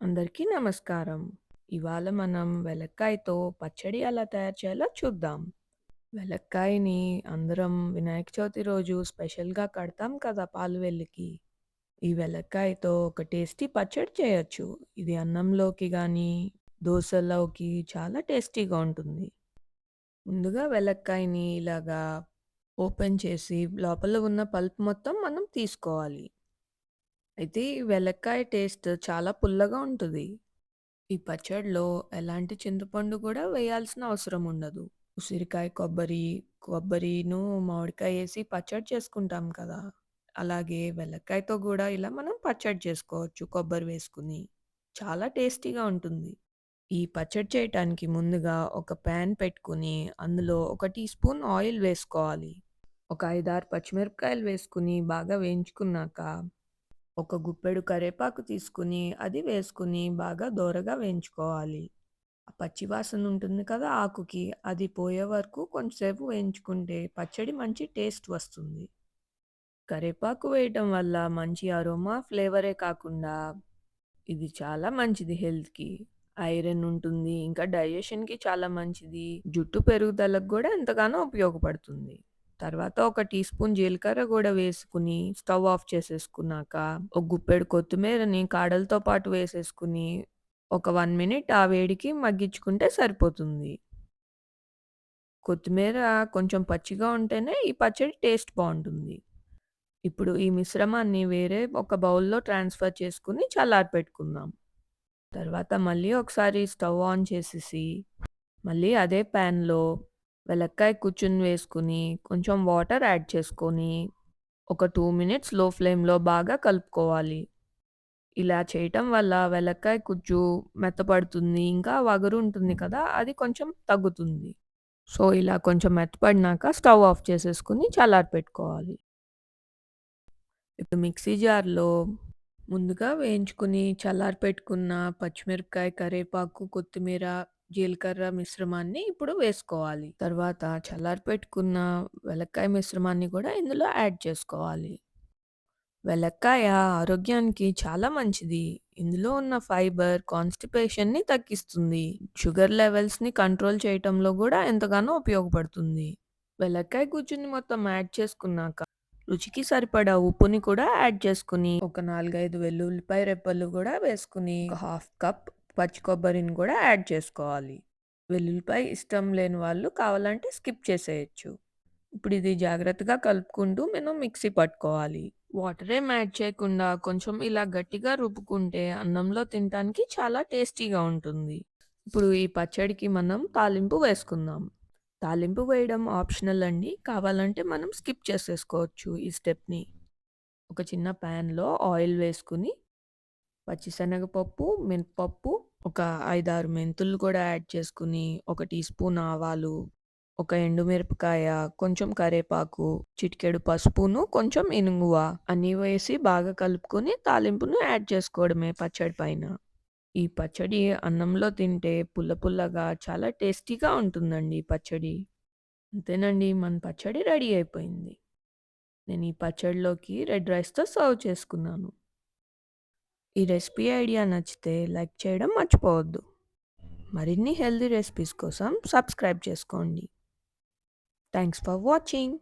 అందరికీ నమస్కారం. ఇవాళ మనం వెలక్కాయతో పచ్చడి ఎలా తయారు చేయాలో చూద్దాం. వెలక్కాయని అందరం వినాయక చవితి రోజు స్పెషల్‌గా కడతాం కదా పాలు. ఈ వెలక్కాయతో ఒక టేస్టీ పచ్చడి చేయొచ్చు. ఇది అన్నంలోకి గానీ, దోసల్లోకి చాలా టేస్టీగా ఉంటుంది. ముందుగా వెలక్కాయని ఇలాగా ఓపెన్ చేసి లోపల ఉన్న పల్ప్ మొత్తం మనం తీసుకోవాలి. అయితే ఈ వెలక్కాయ టేస్ట్ చాలా పుల్లగా ఉంటది. ఈ పచ్చడిలో ఎలాంటి చింతపండు కూడా వేయాల్సిన అవసరం ఉండదు. ఉసిరికాయ, కొబ్బరిను, మామిడికాయ ఏసి పచ్చడి చేసుకుంటాం కదా! అలాగే వెల్లక్కాయతో గూడా ఇలా మనం పచ్చడి చేసుకోవచ్చు కొబ్బరి వేసుకొని. చాలా టేస్టీగా ఉంటుంది. ఈ పచ్చడి చేయటానికి ముందుగా ఒక పాన్ పెట్టుకొని, అందులో ఒక టీ స్పూన్ ఆయిల్ వేసుకోవాలి. ఒక 5, 6 పచ్చిమిరపకాయలు వేసుకొని బాగా వేయించుకున్నాక ఒక గుప్పెడు కరివేపాకు తీసుకొని, అది వేసుకొని బాగా దోరగా వేయించుకోవాలి. ఆ పచ్చి వాసన ఉంటుంది కదా ఆకుకి, అది పోయే వరకు కొంచెంసేపు వేయించుకుంటే పచ్చడి మంచి టేస్ట్ వస్తుంది. కరివేపాకు వేయటం వల్ల మంచి అరోమా, ఫ్లేవరే కాకుండా ఇది చాలా మంచిది హెల్త్‌కి. ఐరన్ ఉంటుంది. ఇంకా డైజెషన్‌కి చాలా మంచిది. జుట్టు పెరుగుదలకు గూడా ఎంతగానో ఉపయోగపడుతుంది. తర్వాత ఒక టీ స్పూన్ జీలకర్ర గూడా వేసుకొని స్టవ్ ఆఫ్ చేసేసుకున్నాక, ఒక గుప్పెడు కొత్తిమీరని కాడలతో పాటు వేసేసుకొని, ఒక 1 మినిట్ ఆ వేడికి మగ్గించుకుంటే సరిపోతుంది. కొత్తిమీర కొంచెం పచ్చిగా ఉంటేనే ఈ పచ్చడి టేస్ట్ బావుంటుంది. ఇప్పుడు ఈ మిశ్రమాన్ని వేరే ఒక బౌల్‌లో ట్రాన్స్‌ఫర్ చేసుకొని చల్లారపెట్టుకుందాం. తర్వాత మళ్ళీ ఒకసారి స్టవ్ ఆన్ చేసేసి, మళ్ళీ అదే ప్యాన్‌లో వెలక్కాయ కూర్చుని వేసుకొని, కొంచెం వాటర్ యాడ్ చేసుకొని, ఒక 2 మినిట్స్ లో ఫ్లేమ్‌లో బాగా కలుపుకోవాలి. ఇలా చేయటం వల్ల వెలక్కాయ గుజ్జు మెత్తపడుతుంది. ఇంకా వగరు ఉంటుంది కదా! అది కొంచెం తగ్గుతుంది. సో, ఇలా కొంచెం మెత్తపడినాక స్టవ్ ఆఫ్ చేసేసుకొని చల్లారపెట్టుకోవాలి. ఇప్పుడు మిక్సీ జార్‌లో ముందుగా వేయించుకొని చల్లారపెట్టుకున్న పచ్చిమిరపకాయ, కరివేపాకు, కొత్తిమీర, జీలకర్ర మిశ్రమాన్ని ఇప్పుడు వేసుకోవాలి. తర్వాత చల్లారపెట్టుకున్న వెలక్కాయ మిశ్రమాన్ని కూడా ఇందులో యాడ్ చేసుకోవాలి. వెలక్కాయ ఆరోగ్యానికి చాలా మంచిది. ఇందులో ఉన్న ఫైబర్ కాన్‌స్టిపేషన్‌ని తగ్గిస్తుంది. షుగర్ లెవెల్స్‌ని కంట్రోల్ చేయటంలో గూడా ఎంతగానో ఉపయోగపడుతుంది. వెలక్కాయ గుజ్జుని మొత్తం యాడ్ చేసుకున్నాక, రుచికి సరిపడా ఉప్పుని కూడా యాడ్ చేసుకొని, ఒక 4, 5 వెల్లుల్లిపాయ రెబ్బలు గూడా వేసుకొని, ఒక హాఫ్ కప్ పచ్చి కొబ్బరిని గూడా యాడ్ చేసుకోవాలి. వెల్లుల్లిపాయ ఇష్టం లేని వాళ్ళు కావాలంటే స్కిప్ చేసేయొచ్చు. ఇప్పుడు ఇది జాగ్రత్తగా కలుపుకుంటూ మనం మిక్సీ పట్టుకోవాలి. వాటర్ ఏం యాడ్ చేయకుండా కొంచెం ఇలా గట్టిగా రుబ్బుకుంటే అన్నంలో తినటానికి చాలా టేస్టీగా ఉంటుంది. ఇప్పుడు ఈ పచ్చడికి మనం తాలింపు వేసుకుందాం. తాలింపు వేయడం ఆప్షనల్ అండి. కావాలంటే మనం స్కిప్ చేసేసుకోవచ్చు ఈ స్టెప్‌ని. ఒక చిన్న ప్యాన్‌లో ఆయిల్ వేసుకొని, పచ్చిశనగపప్పు, మినపప్పు, ఒక 5, 6 మెంతులు కూడా యాడ్ చేసుకొని, ఒక టీ స్పూన్ ఆవాలు, ఒక ఎండుమిరపకాయ, కొంచెం కరివేపాకు, చిటికెడు పసుపును, కొంచెం ఇంగువ అన్నీ వేసి బాగా కలుపుకొని తాలింపును యాడ్ చేసుకోవడమే పచ్చడి పైన. ఈ పచ్చడి అన్నంలో తింటే పుల్ల పుల్లగా చాలా టేస్టీగా ఉంటుందండి ఈ పచ్చడి. అంతేనండి మన పచ్చడి రెడీ అయిపోయింది. నేను ఈ పచ్చడిలోకి రెడ్ రైస్‌తో సర్వ్ చేసుకున్నాను. ఈ రెసిపీ ఐడియా నచ్చితే లైక్ చేయడం మర్చిపోవద్దు. మరిన్ని హెల్తీ రెసిపీస్ కోసం సబ్స్క్రైబ్ చేసుకోండి. Thanks for watching.